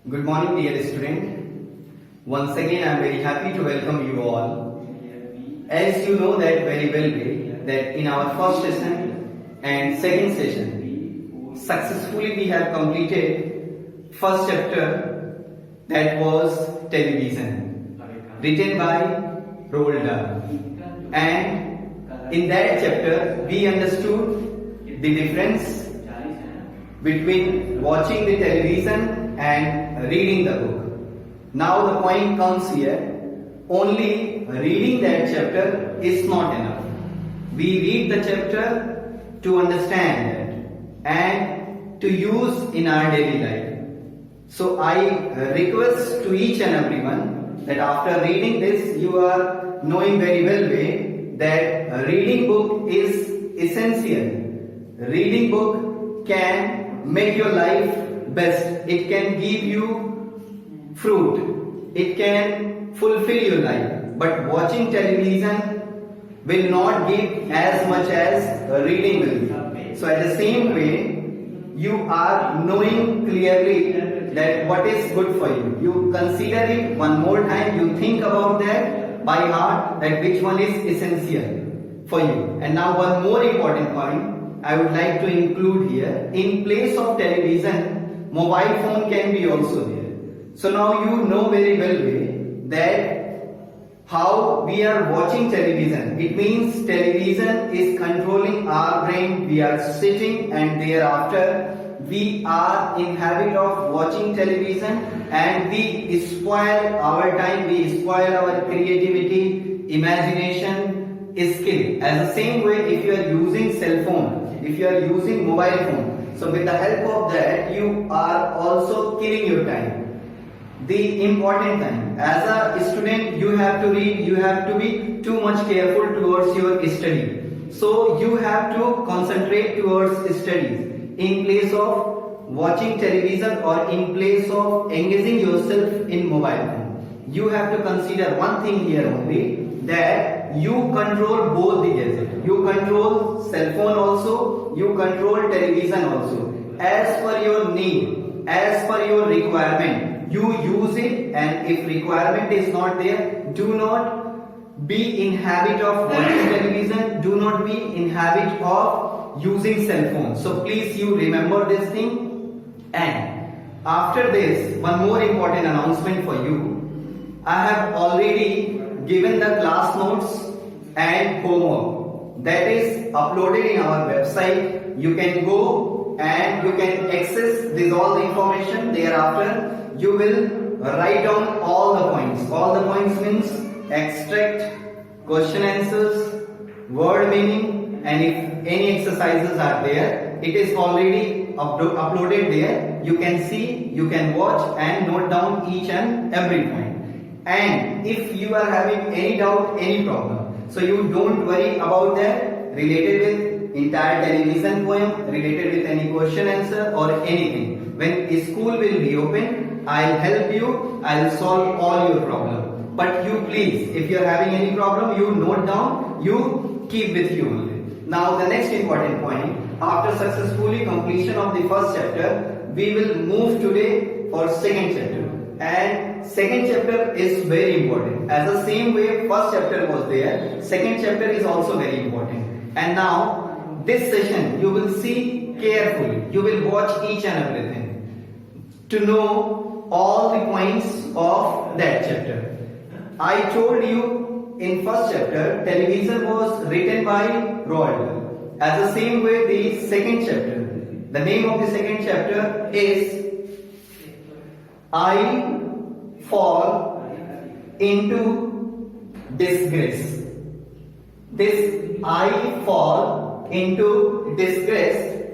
Good morning, dear student. Once again, I am very happy to welcome you all. As you know that very well, that in our first session and second session, successfully we have completed first chapter, that was television, written by Roald Dahl. And in that chapter, we understood the difference between watching the television and reading the book. Now the point comes here, only reading that chapter is not enough. We read the chapter to understand it and to use in our daily life. So I request to each and everyone that after reading this, you are knowing very well that reading book is essential. Reading book can make your life best. It can give you fruit. It can fulfill your life. But watching television will not give as much as reading will. So at the same way, you are knowing clearly that what is good for you. You consider it one more time. You think about that by heart, that which one is essential for you. And now one more important point I would like to include here. In place of television, mobile phone can be also there. So now you know very well that how we are watching television. It means television is controlling our brain. We are sitting and thereafter we are in habit of watching television and we spoil our time, we spoil our creativity, imagination, skill. As the same way, if you are using cell phone, if you are using mobile phone, so with the help of that you are also killing your time. The important time, as a student you have to read, you have to be too much careful towards your study. So you have to concentrate towards studies in place of watching television or in place of engaging yourself in mobile phone. You have to consider one thing here only, that you control both the gadgets. You control cell phone also, you control television also. As per your need, as per your requirement, you use it, and if requirement is not there, do not be in habit of watching television, do not be in habit of using cell phone. So please you remember this thing. And after this, one more important announcement for you. I have already given the class notes and homework that is uploaded in our website. You can go and you can access this all the information. Thereafter you will write down all the points. All the points means extract, question answers, word meaning, and if any exercises are there, it is already uploaded there. You can see, you can watch and note down each and every point. And if you are having any doubt, any problem, so you don't worry about that, related with entire television poem, related with any question answer or anything. When school will be open, I'll help you, I'll solve all your problem. But you please, if you are having any problem, you note down, you keep with you only. Now the next important point, after successfully completion of the first chapter, we will move today for second chapter. And second chapter is very important. As the same way first chapter was there, second chapter is also very important. And now this session you will see carefully. You will watch each and everything to know all the points of that chapter. I told you in first chapter television was written by Roald Dahl. As the same way the second chapter, the name of the second chapter is I fall into disgrace. This I fall into disgrace.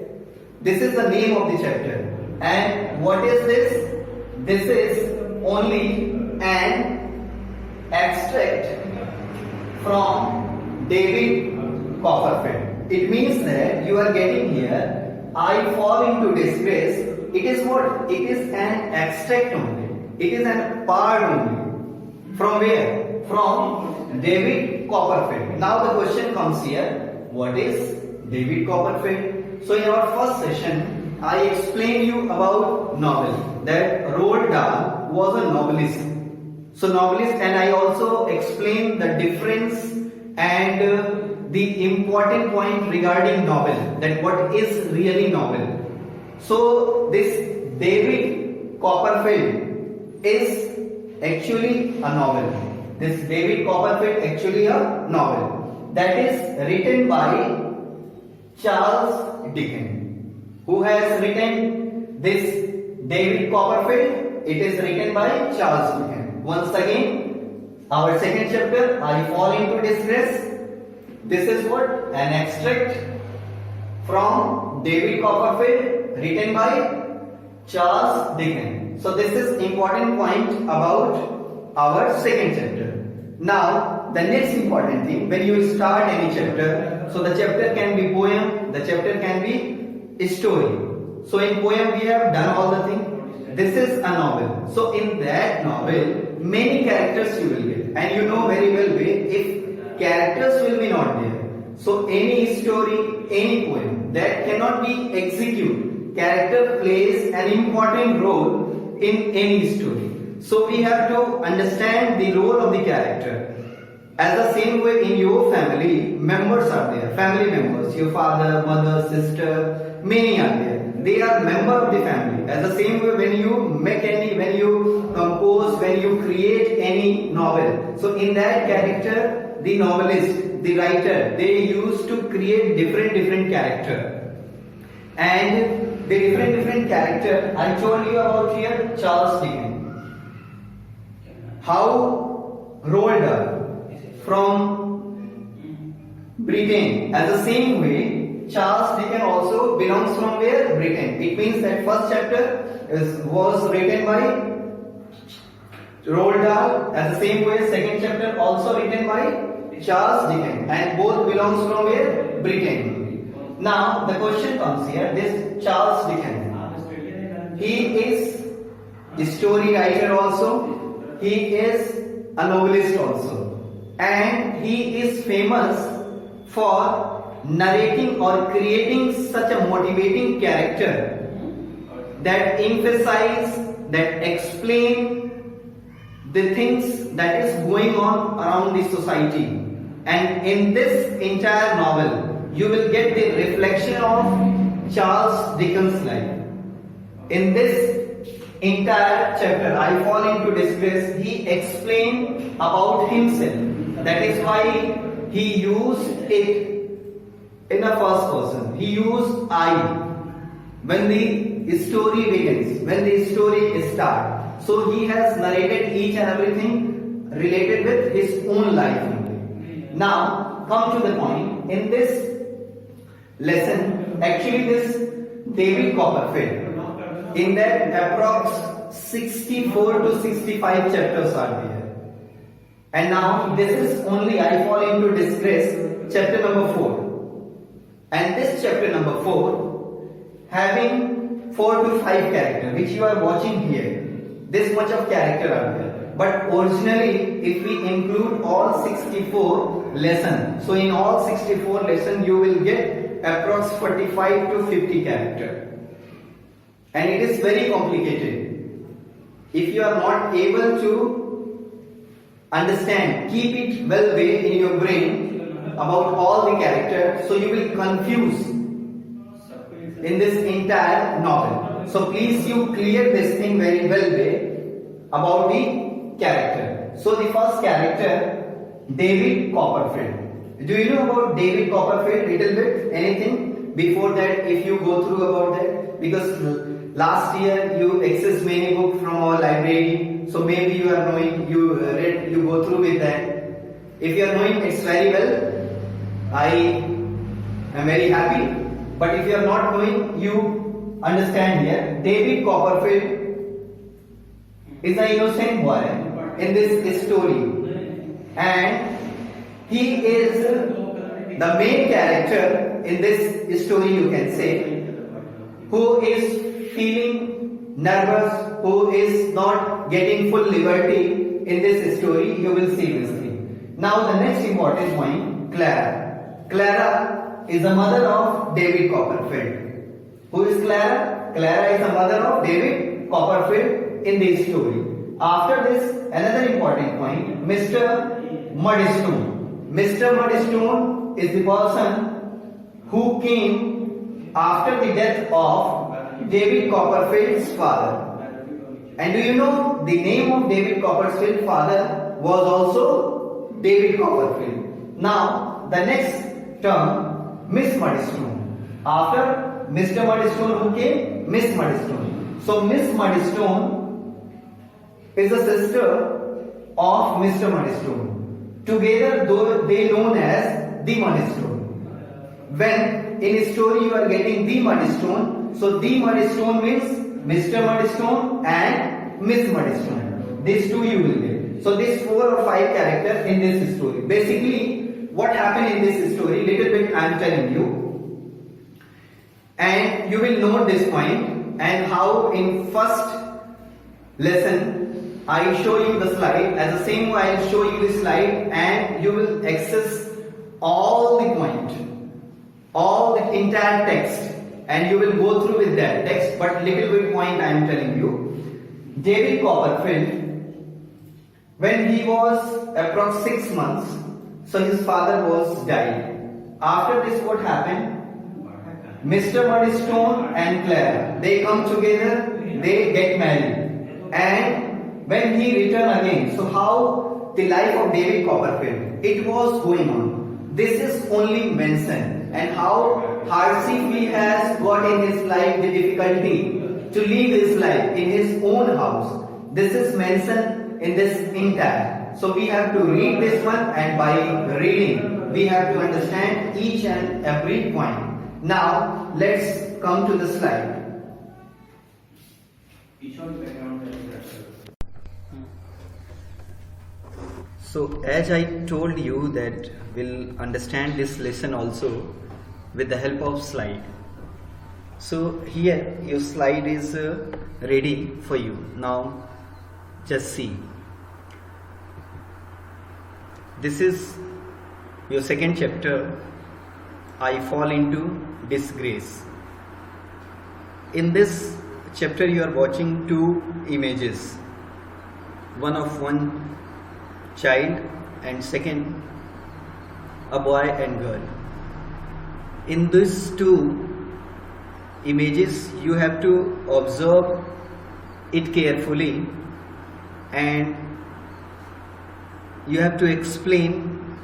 This is the name of the chapter. And what is this? This is only an extract from David Copperfield. It means that you are getting here, I fall into disgrace. It is what? It is an extract only. It is a part only. From where? From David Copperfield. Now the question comes here, what is David Copperfield? So in our first session, I explained you about novel, that Roald Dahl was a novelist. So novelist, and I also explained the difference and the important point regarding novel, that what is really novel. So this David Copperfield is actually a novel. This David Copperfield actually a novel that is written by Charles Dickens. Who has written this David Copperfield? It is written by Charles Dickens. Once again, our second chapter, I Fall into Disgrace. This is what? An extract from David Copperfield written by Charles Dickens. So this is important point about our second chapter. Now the next important thing, when you start any chapter, so the chapter can be poem, the chapter can be story. So in poem we have done all the things. This is a novel. So in that novel, many characters you will get, and you know very well if characters will be not there. So any story, any poem that cannot be executed, character plays an important role in any story. So we have to understand the role of the character. As the same way in your family, members are there, family members, your father, mother, sister, many are there. They are member of the family. As the same way when you make any, when you compose, when you create any novel. So in that character, the novelist, the writer, they used to create different character. And the different character, I told you about here, Charles Dickens. How Roald Dahl from Britain. As the same way, Charles Dickens also belongs from where? Britain. It means that first chapter was written by Roald Dahl. As the same way, second chapter also written by Charles Dickens, and both belongs from where? Britain. Now the question comes here. This Charles Dickens, he is a story writer also. He is a novelist also, and he is famous for narrating or creating such a motivating character that emphasize, that explain the things that is going on around the society. And in this entire novel, you will get the reflection of Charles Dickens' life. In this entire chapter, I Fall into Disgrace, he explained about himself. That is why he used it in a first person. He used I when the story begins, when the story starts. So he has narrated each and everything related with his own life. Now come to the point. In this lesson, actually this David Copperfield, in that approx 64 to 65 chapters are there. And now this is only I Fall into Disgrace, chapter number 4. And this chapter number 4 having 4 to 5 characters, which you are watching here. This much of character are there. But originally, if we include all 64 lessons, so in all 64 lessons you will get approx 45 to 50 characters. And it is very complicated. If you are not able to understand, keep it well way in your brain about all the characters, so you will confuse in this entire novel. So please you clear this thing very well way about the character. So the first character, David Copperfield. Do you know about David Copperfield little bit? Anything before that, if you go through about that? Because last year you accessed many books from our library, so maybe you are knowing, you read, you go through with that. If you are knowing, it's very well. I am very happy. But if you are not knowing, you understand here. David Copperfield is an innocent boy in this story, and he is the main character in this story, you can say, who is feeling nervous, who is not getting full liberty in this story. You will see this thing. Now the next important point, Clara. Clara is the mother of David Copperfield. Who is Clara? Clara is the mother of David Copperfield in this story. After this, another important point, Mr. Murdstone. Mr. Murdstone is the person who came after the death of David Copperfield's father. And do you know the name of David Copperfield's father was also David Copperfield. Now, the next term, Miss Murdstone. After Mr. Murdstone, who came? Miss Murdstone. So, Miss Murdstone is a sister of Mr. Murdstone. Together, though they known as the Murdstone. When in a story you are getting the Murdstone, so the Murdstone means Mr. Murdstone and Miss Murdstone. These two you will get. So these 4 or 5 characters in this story. Basically, what happened in this story, little bit I am telling you. And you will note this point and how in first lesson I show you the slide. As the same way I will show you the slide and you will access all the point, all the entire text. And you will go through with that text, but little bit point I am telling you. David Copperfield, when he was approx 6 months, so his father was died. After this, what happened? Mr. Murdstone and Clara, they come together, they get married. And when he returned again, so how the life of David Copperfield, it was going on. This is only mentioned. And how hardship he has got in his life, the difficulty to live his life in his own house. This is mentioned in this entire. So we have to read this one, and by reading we have to understand each and every point. Now let's come to the slide. So as I told you that we'll understand this lesson also with the help of slide. So here your slide is ready for you. Now just see. This is your second chapter, I Fall into Disgrace. In this chapter you are watching 2 images. One of one child and second a boy and girl. In these 2 images you have to observe it carefully and you have to explain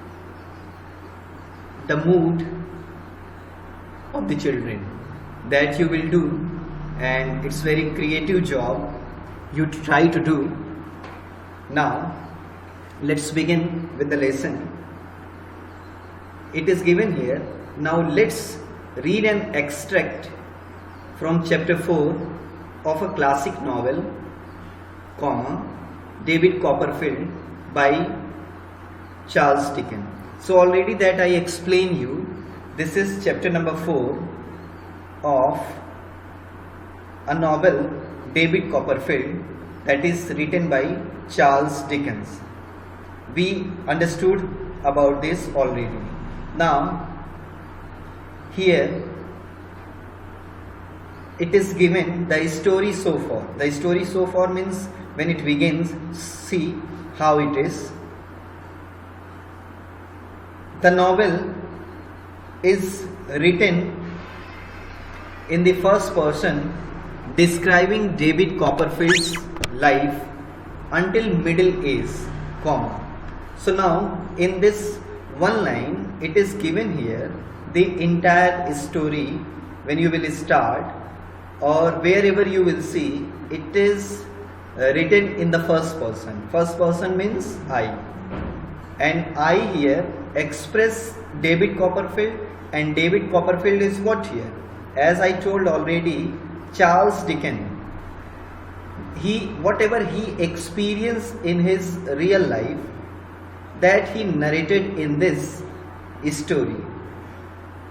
the mood of the children. That you will do, and it's very creative job you try to do. Now let's begin with the lesson. It is given here. Now let's read an extract from chapter 4 of a classic novel, David Copperfield by Charles Dickens. So already that I explained you, this is chapter number 4 of a novel, David Copperfield, that is written by Charles Dickens. We understood about this already. Now here it is given the story so far. The story so far means when it begins, see how it is. The novel is written in the first person, describing David Copperfield's life until middle age, So now in this one line it is given here the entire story. When you will start or wherever you will see, it is written in the first person. First person means I, and I here express David Copperfield, and David Copperfield is what here? As I told already, Charles Dickens. Whatever he experienced in his real life, that he narrated in this story.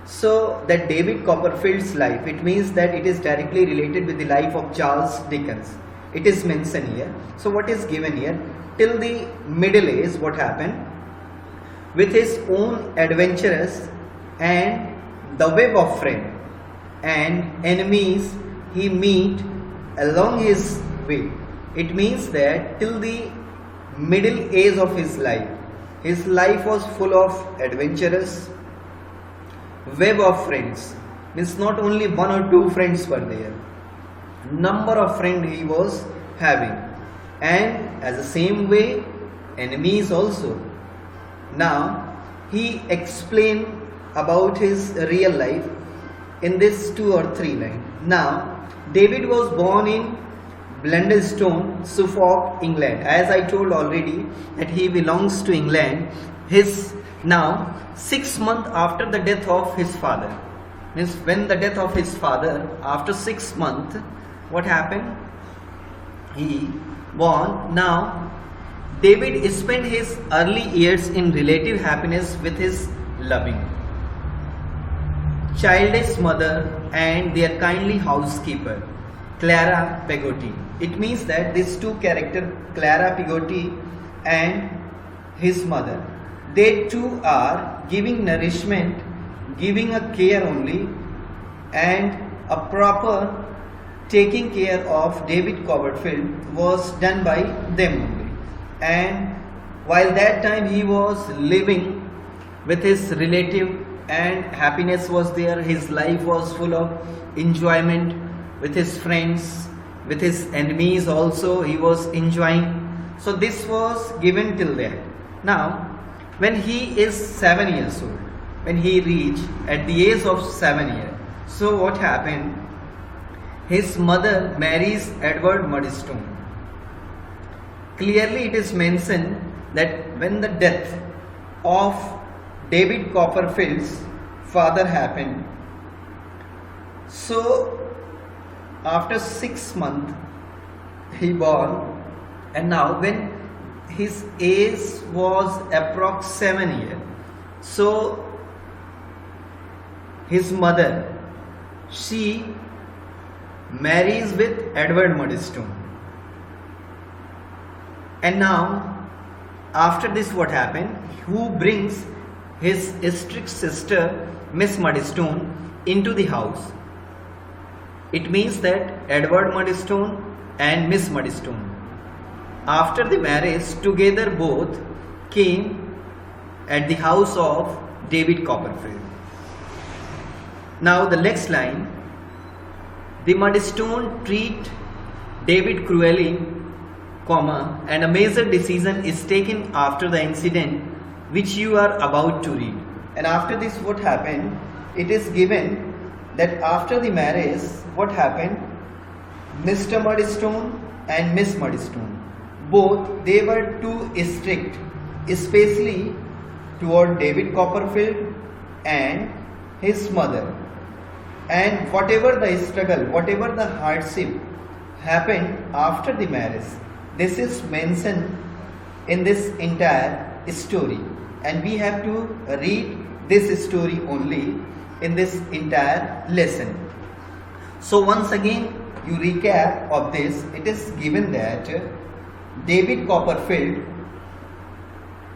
So that David Copperfield's life, it means that it is directly related with the life of Charles Dickens. It is mentioned here. So what is given here? Till the middle age, what happened? With his own adventurous and the web of friend and enemies he meet along his way. It means that till the middle age of his life was full of adventurous web of friends. Means not only one or two friends were there, number of friends he was having, and as the same way enemies also. Now he explained about his real life in this 2 or 3 lines. Now David was born in Blunderstone, Suffolk, England. As I told already that he belongs to England. His now 6 months after the death of his father. Means when the death of his father, after 6 months, what happened? He born. Now David spent his early years in relative happiness with his loving, childish mother and their kindly housekeeper, Clara Peggotty. It means that these two characters, Clara Peggotty and his mother, they two are giving nourishment, giving a care only, and a proper taking care of David Copperfield was done by them only. And while that time he was living with his relative and happiness was there, his life was full of enjoyment with his friends, with his enemies also he was enjoying. So this was given till that. Now when he is 7 years old, when he reached at the age of 7 years, so what happened? His mother marries Edward Murdstone. Clearly it is mentioned that when the death of David Copperfield's father happened, so after 6 months he born, and now when his age was approx 7 years, so his mother, she marries with Edward Murdstone. And now after this what happened? Who brings his strict sister Miss Murdstone into the house? It means that Edward Murdstone and Miss Murdstone, after the marriage, together both came at the house of David Copperfield. Now the next line, the Murdstone treat David cruelly, comma, and a major decision is taken after the incident which you are about to read. And after this what happened? It is given that after the marriage, what happened? Mr. Murdstone and Miss Murdstone, both they were too strict, especially toward David Copperfield and his mother. And whatever the struggle, whatever the hardship happened after the marriage, this is mentioned in this entire story, and we have to read this story only in this entire lesson. So once again you recap of this. It is given that David Copperfield,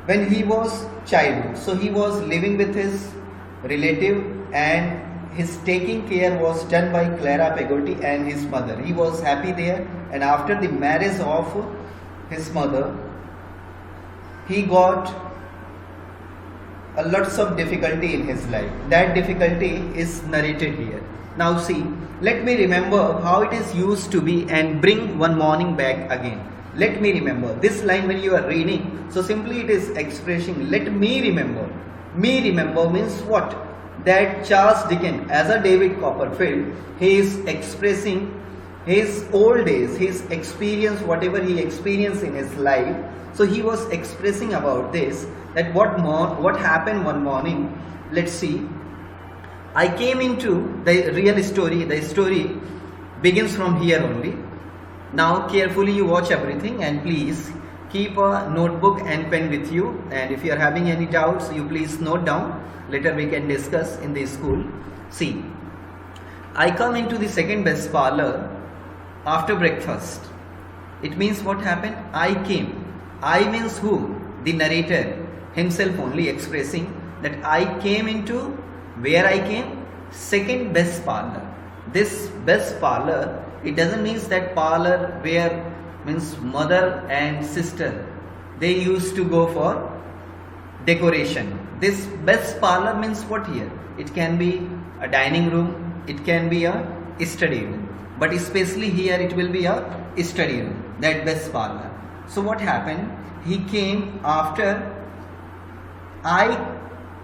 when he was child, so he was living with his relative and his taking care was done by Clara Peggotty and his mother. He was happy there, and after the marriage of his mother, he got a lots of difficulty in his life. That difficulty is narrated here. Now see, let me remember how it is used to be and bring one morning back again. Let me remember. This line when you are reading, so simply it is expressing let me remember. Me remember means what? That Charles Dickens as a David Copperfield, he is expressing his old days, his experience, whatever he experienced in his life. So he was expressing about this, that what happened one morning. Let's see. I came into the real story. The story begins from here only. Now carefully you watch everything, and please keep a notebook and pen with you, and if you are having any doubts you please note down. Later we can discuss in the school. See, I come into the second best parlor after breakfast. It means what happened? I came. I means who? The narrator himself only expressing that I came into, where I came? second best parlor. This best parlor, it doesn't mean that parlor where means mother and sister they used to go for decoration. This best parlor means what here? It can be a dining room, it can be a study room, but especially here it will be a study room, that best parlor. So what happened? He came after I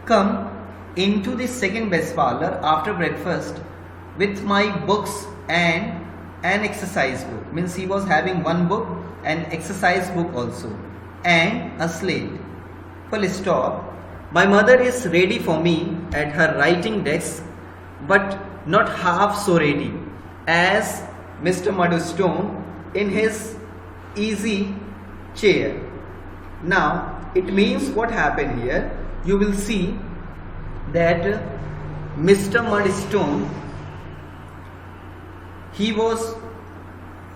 come into the second best parlor after breakfast with my books and an exercise book. Means he was having one book, an exercise book also, and a slate. Full stop. My mother is ready for me at her writing desk, but not half so ready as Mr. Murdstone in his easy chair. Now it means what happened here? You will see that Mr. Murdstone, he was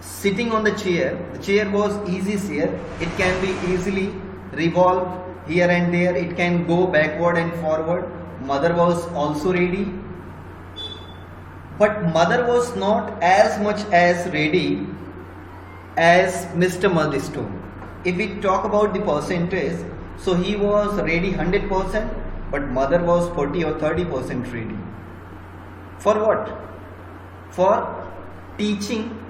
sitting on the chair. The chair was easy chair. It can be easily revolved here and there. It can go backward and forward. Mother was also ready, but mother was not as much as ready as Mr. Murdstone. If we talk about the percentage, so he was ready 100%, but mother was 40 or 30% ready. For what? For teaching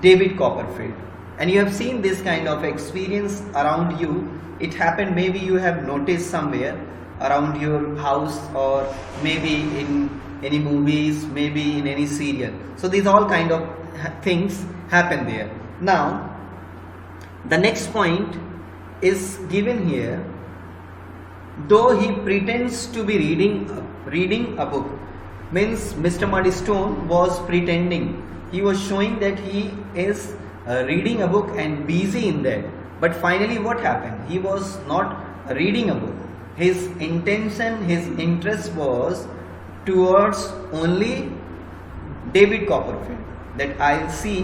David Copperfield. And you have seen this kind of experience around you. It happened, maybe you have noticed somewhere around your house, or maybe in any movies, maybe in any serial. So these all kind of things happen there. Now the next point is given here. Though he pretends to be reading a book, means Mr. Murdstone was pretending. He was showing that he is reading a book and busy in that. But finally what happened? He was not reading a book. His intention, his interest was towards only David Copperfield. That I'll see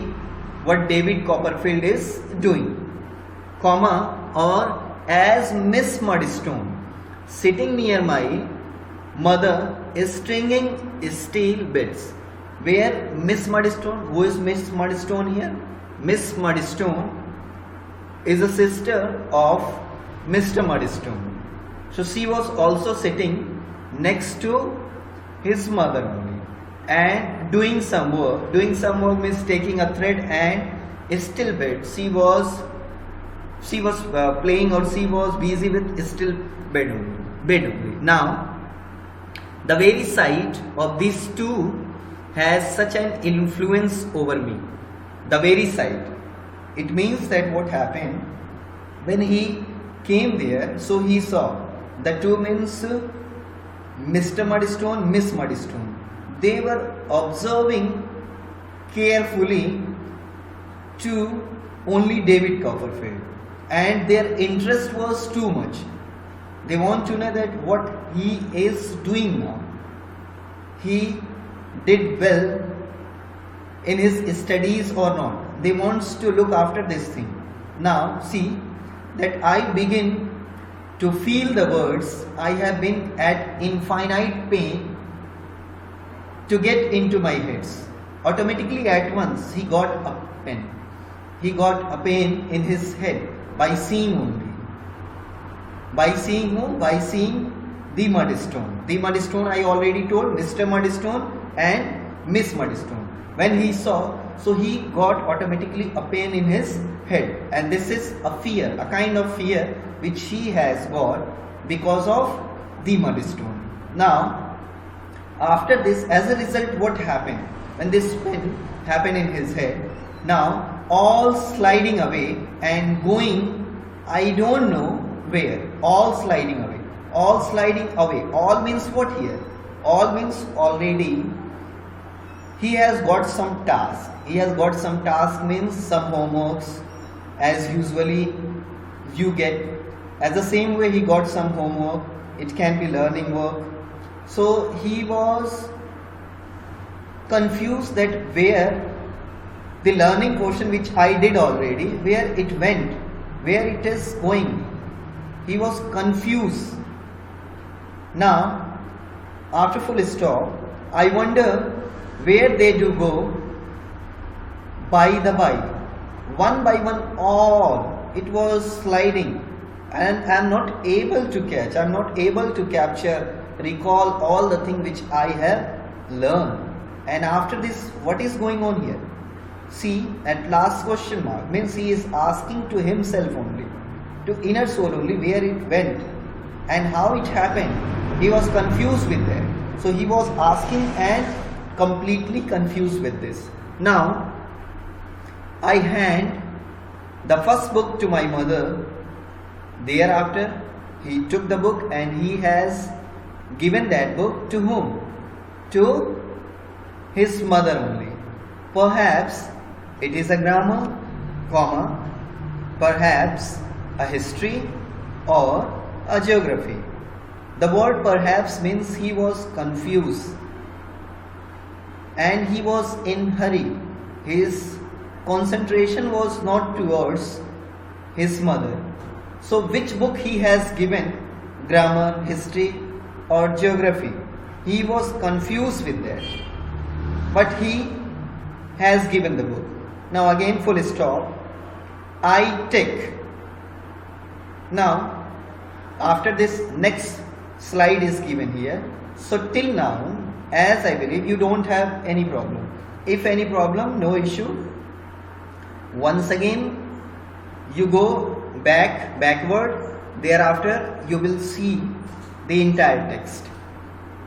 what David Copperfield is doing. Comma, or as Miss Murdstone sitting near my mother is stringing steel bits. Where Miss Murdstone, who is Miss Murdstone here? Miss Murdstone is a sister of Mr. Murdstone. So she was also sitting next to his mother only and doing some work. Doing some work means taking a thread and a steel bit. She was playing, or she was busy with steel bed only. Now the very sight of these two has such an influence over me. The very sight. It means that what happened when he came there, so he saw the two means Mr. Murdstone, Miss Murdstone. They were observing carefully to only David Copperfield, and their interest was too much. They want to know that what he is doing now. He did well in his studies or not. They want to look after this thing. Now see that I begin to feel the words I have been at infinite pain to get into my heads. Automatically at once he got a pen. He got a pain in his head by seeing only. By seeing whom? By seeing the Murdstone. The Murdstone I already told, Mr. Murdstone and Miss Murdstone. When he saw, so he got automatically a pain in his head, and this is a fear, a kind of fear which he has got because of the Murdstone. Now after this, as a result, what happened? When this pen happened in his head, now all sliding away and going, I don't know where, all sliding away. All sliding away. All means what here? All means already he has got some task. He has got some task means some homeworks, as usually you get. As the same way he got some homework, it can be learning work. So he was confused that where the learning portion which I did already, where it went, where it is going. He was confused. Now after full stop, I wonder where they do go by the by. One by one, all it was sliding, and I am not able to catch, I am not able to capture, recall all the thing which I have learned. And after this, what is going on here? See, at last question mark means he is asking to himself only, to inner soul only, where it went and how it happened. He was confused with that. So he was asking and completely confused with this. Now, I hand the first book to my mother. Thereafter, he took the book and he has given that book to whom? To his mother only. Perhaps it is a grammar, comma, perhaps a history or a geography. The word perhaps means he was confused and he was in hurry. His concentration was not towards his mother. So which book he has given? Grammar, history or geography? He was confused with that. But he has given the book. Now again full stop. I take. Now after this, next slide is given here. So till now, as I believe, you don't have any problem. If any problem, no issue. Once again you go backward. Thereafter you will see the entire text.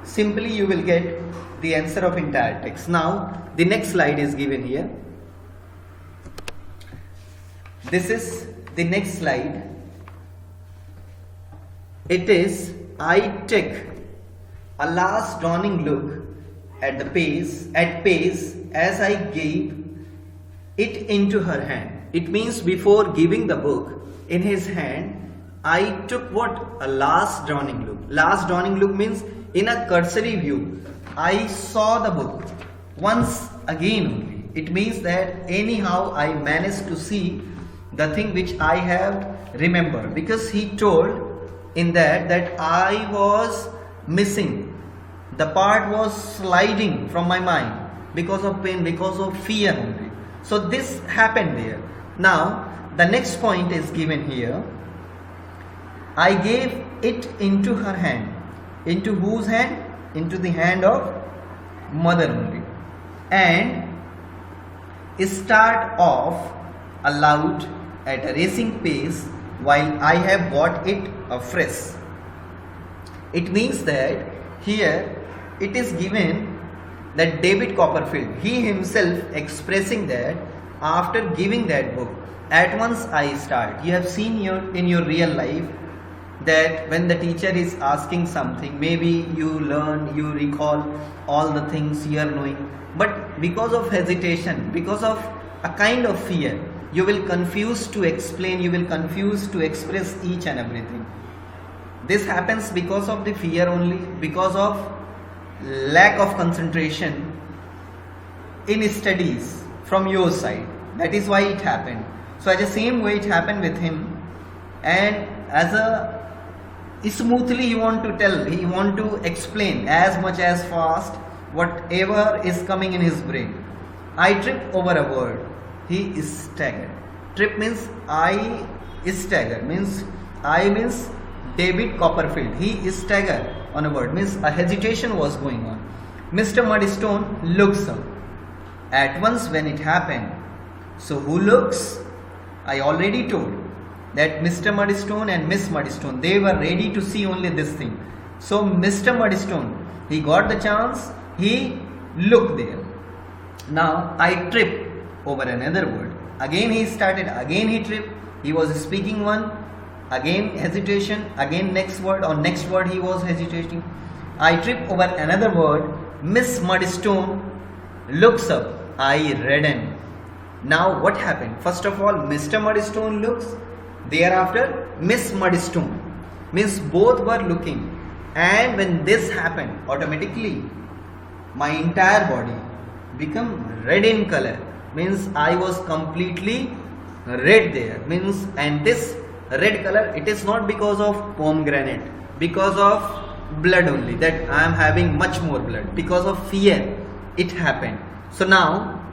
Simply you will get the answer of entire text. Now the next slide is given here. This is the next slide. It is, I take a last dawning look at the pace as I gave it into her hand. It means before giving the book in his hand, I took what? A last dawning look. Last dawning look means in a cursory view. I saw the book once again only. It means that anyhow I managed to see the thing which I have remembered, because he told in that I was missing. The part was sliding from my mind because of pain, because of fear only. So this happened there. Now the next point is given here. I gave it into her hand. Into whose hand? Into the hand of mother only. And start off aloud at a racing pace while I have got it afresh. It means that here it is given that David Copperfield, he himself expressing that after giving that book, at once I start. You have seen in your real life that when the teacher is asking something, maybe you learn, you recall all the things you are knowing, but because of hesitation, because of a kind of fear, you will confuse to explain, you will confuse to express each and everything. This happens because of the fear only, because of lack of concentration in studies from your side. That is why it happened. So as the same way it happened with him, and as a smoothly he want to tell, he want to explain as much as fast whatever is coming in his brain. I tripped over a word. He is staggered. Trip means I stagger, means I means David Copperfield. He is staggered on a word, means a hesitation was going on. Mr. Mudstone looks up at once when it happened. So who looks? I already told that Mr. Mudstone and Miss Mudstone, they were ready to see only this thing. So Mr. Mudstone, he got the chance, he looked there. Now I tripped over another word. Again he started, again he tripped. He was speaking one, again hesitation, again next word, or next word he was hesitating. I tripped over another word. Miss Mudstone looks up. I reddened. Now what happened? First of all, Mr. Mudstone looks. Thereafter, Miss Mudstone. Means both were looking. And when this happened, automatically my entire body become red in color. Means I was completely red there. Means, and this red color, it is not because of pomegranate, because of blood only, that I am having much more blood. Because of fear, it happened. So now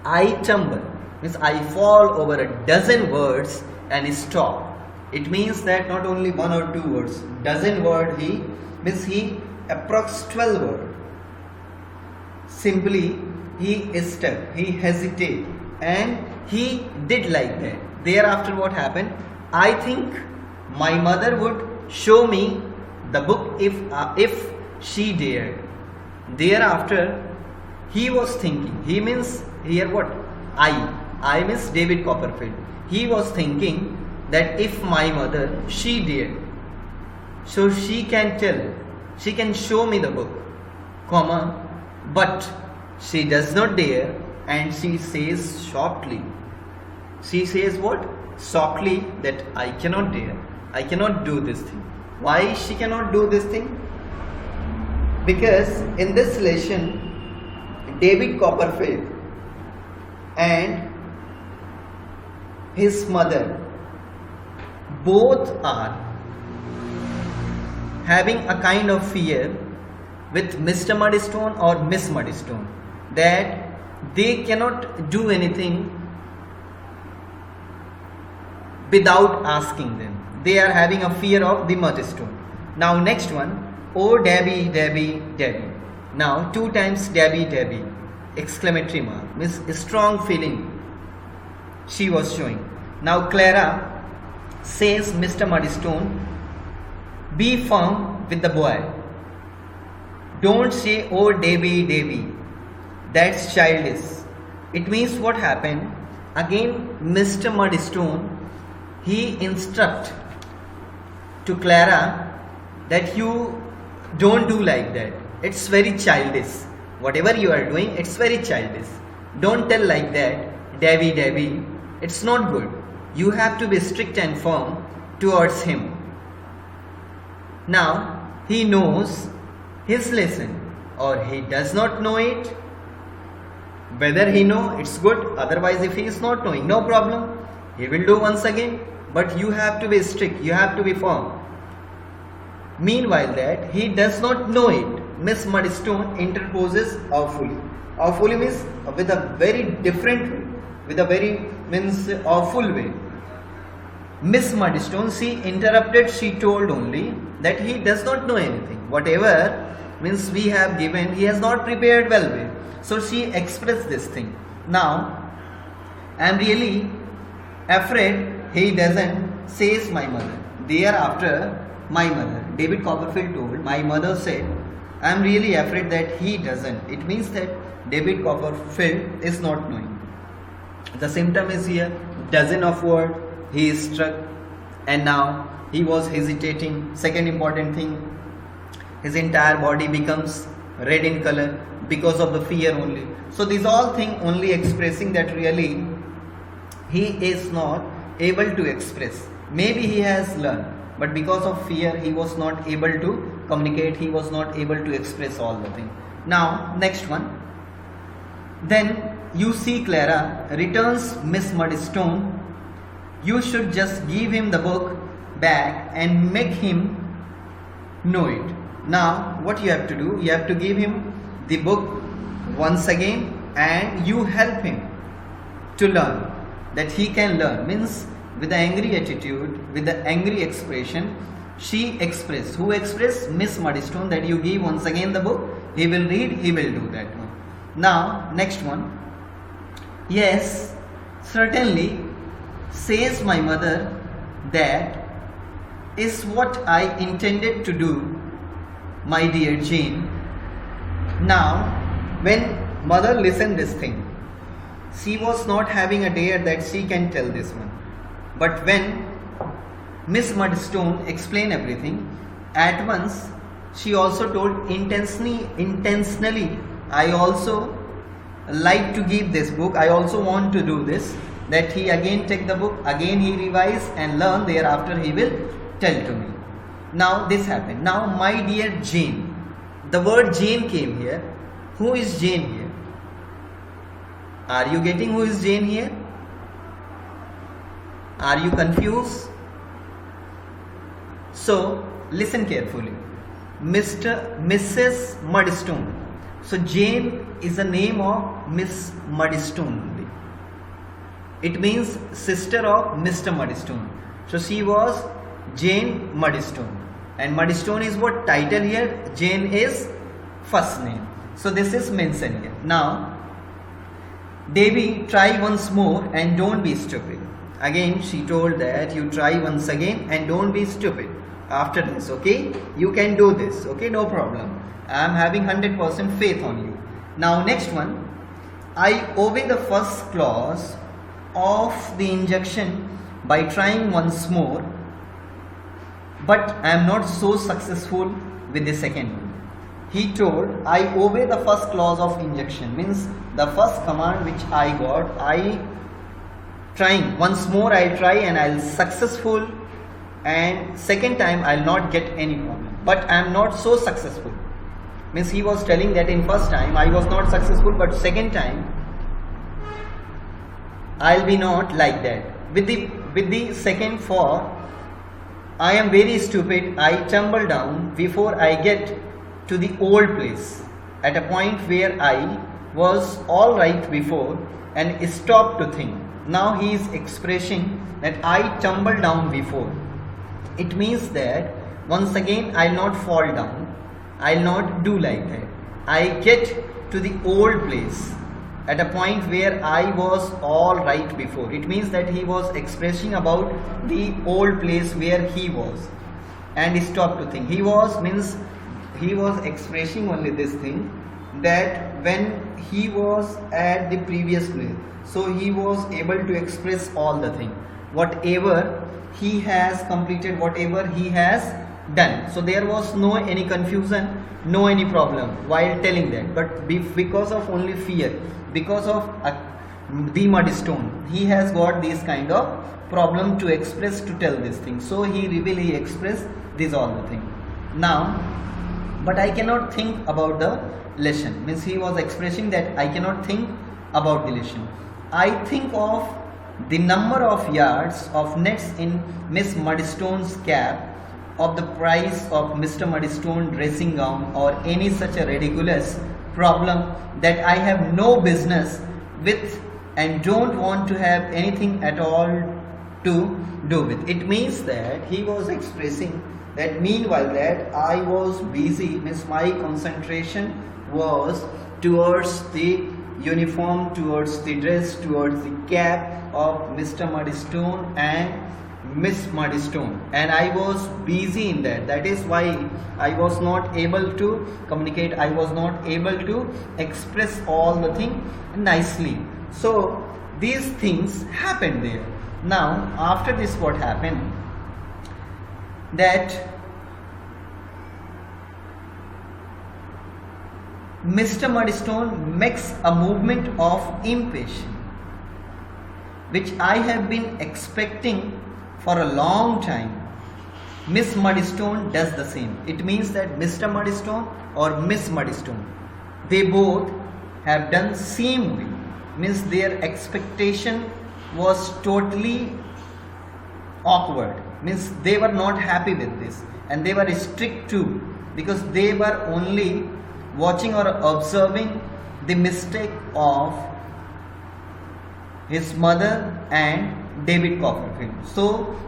I tumble, means I fall over a dozen words and stop. It means that not only one or two words, dozen word he approx 12 word. Simply he is stuck, he hesitated, and he did like that. Thereafter what happened? I think my mother would show me the book if she dared. Thereafter he was thinking, he means here what? I means David Copperfield. He was thinking that if my mother, she dared, so she can tell, she can show me the book, comma, but she does not dare, and she says softly. She says what? Softly, that I cannot dare, I cannot do this thing. Why she cannot do this thing? Because in this lesson, David Copperfield and his mother both are having a kind of fear with Mr. Mudstone or Miss Mudstone, that they cannot do anything without asking them. They are having a fear of the Mudstone. Now next one, oh Debbie, Debbie, Debbie. Now 2 times Debbie, Debbie, exclamatory mark, means strong feeling she was showing. Now Clara says Mr. Mudstone, be firm with the boy. Don't say, oh Debbie, Debbie. That's childish. It means what happened? Again, Mr. Mudstone, he instruct to Clara that you don't do like that. It's very childish. Whatever you are doing, it's very childish. Don't tell like that, Debbie, Debbie. It's not good. You have to be strict and firm towards him. Now, he knows his lesson, or he does not know it. Whether he know, it's good. Otherwise, if he is not knowing, no problem. He will do once again. But you have to be strict. You have to be firm. Meanwhile that he does not know it, Miss Mudstone interposes awfully. Awfully means with a very different way. With a very means awful way. Miss Mudstone, she interrupted, she told only that he does not know anything. Whatever means we have given, he has not prepared well with. So she expressed this thing. Now, I am really afraid he doesn't, says my mother. Thereafter, my mother, David Copperfield told, my mother said, I am really afraid that he doesn't. It means that David Copperfield is not knowing. The symptom is here, dozen of word, he is struck, and now he was hesitating. Second important thing, his entire body becomes red in color because of the fear only. So these all things only expressing that really he is not able to express. Maybe he has learned, but because of fear he was not able to communicate, he was not able to express all the things. Now next one, then you see Clara returns Miss Mudstone. You should just give him the book back and make him know it. Now what you have to do, you have to give him the book once again and you help him to learn, that he can learn. Means with the angry attitude, with the angry expression, she expressed. Who expressed? Miss Mudstone, that you give once again the book, he will read, he will do that one. Now next one, yes, certainly, says my mother, that is what I intended to do, my dear Jane. Now when mother listened this thing, she was not having a dare that she can tell this one. But when Miss Mudstone explained everything, at once she also told, intentionally I also like to give this book, I also want to do this, that he again take the book, again he revise and learn, thereafter he will tell to me. Now this happened. Now my dear Jane, the word Jane came here. Who is Jane here? Are you getting who is Jane here? Are you confused? So listen carefully. Mrs. Murdstone. So Jane is the name of Miss Murdstone only. It means sister of Mr. Murdstone. So she was Jane Murdstone. And Murdstone is what title here? Jane is first name. So this is mentioned here. Now, Devi, try once more and don't be stupid. Again, she told that you try once again and don't be stupid after this, okay? You can do this, okay? No problem. I am having 100% faith on you. Now, next one. I obey the first clause of the injunction by trying once more, but I am not so successful with the second one. He told, I obey the first clause of injunction, means the first command which I got, I trying once more, I'll try and I'll successful, and second time I'll not get any problem, but I am not so successful. Means he was telling that in first time I was not successful, but second time I'll be not like that. With the second for, I am very stupid, I tumble down before I get to the old place, at a point where I was alright before and stopped to think. Now he is expressing that I tumble down before. It means that once again I'll not fall down, I'll not do like that. I get to the old place at a point where I was alright before. It means that he was expressing about the old place where he was and stopped to think. He was expressing only this thing, that when he was at the previous place, so he was able to express all the thing, whatever he has completed, whatever he has done. So there was no any confusion, no any problem while telling that. But because of only fear, because of the Murdstone, he has got this kind of problem to express, to tell this thing. So he expressed this all the thing. Now, but I cannot think about the lesson. Means he was expressing that I cannot think about the lesson. I think of the number of yards of nets in Miss Murdstone's cap, of the price of Mr. Murdstone dressing gown, or any such a ridiculous problem that I have no business with and don't want to have anything at all to do with. It means that he was expressing that meanwhile that I was busy, means my concentration was towards the uniform, towards the dress, towards the cap of Mr. Murdstone and Miss Murdstone, and I was busy in that. That is why I was not able to communicate, I was not able to express all the thing nicely. So these things happened there. Now after this, what happened, that Mr. Murdstone makes a movement of impatience, which I have been expecting for a long time. Miss Murdstone does the same. It means that Mr. Murdstone or Miss Murdstone, they both have done same way. Means their expectation was totally awkward. Means they were not happy with this, and they were strict too, because they were only watching or observing the mistake of his mother and David Copperfield. So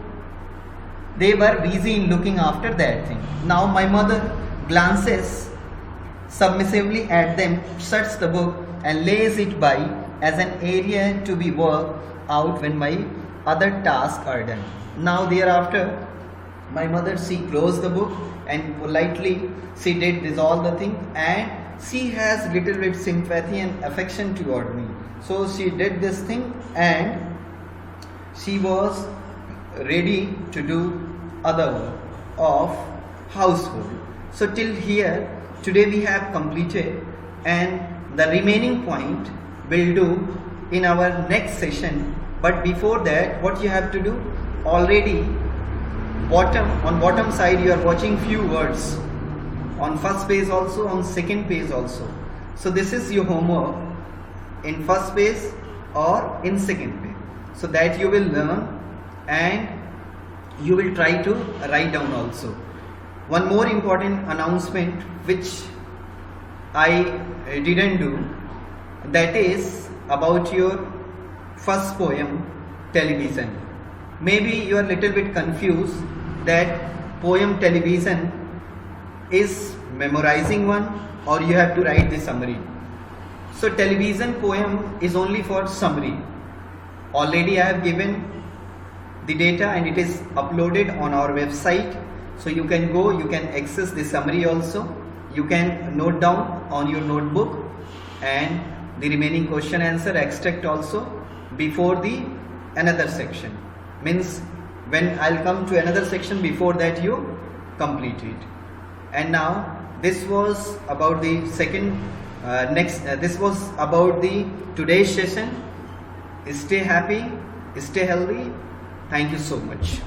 they were busy in looking after that thing. Now my mother glances submissively at them, shuts the book and lays it by as an area to be worked out when my other tasks are done. Now thereafter, my mother, she closed the book and politely she did this all the thing, and she has little bit sympathy and affection toward me. So she did this thing and she was ready to do other work of household. So till here today we have completed, and the remaining point we'll do in our next session. But before that, what you have to do, already on bottom side you are watching few words, on first page also, on second page also. So this is your homework in first page or in second page, so that you will learn and you will try to write down also. One more important announcement which I didn't do, that is about your first poem, Television. Maybe you are a little bit confused that poem Television is memorizing one or you have to write the summary. So Television poem is only for summary. Already I have given the data and it is uploaded on our website. So you can go, you can access the summary also. You can note down on your notebook and the remaining question answer extract also before the another section. Means when I'll come to another section, before that you complete it. And now this was about the this was about the today's session. Stay happy, stay healthy. Thank you so much.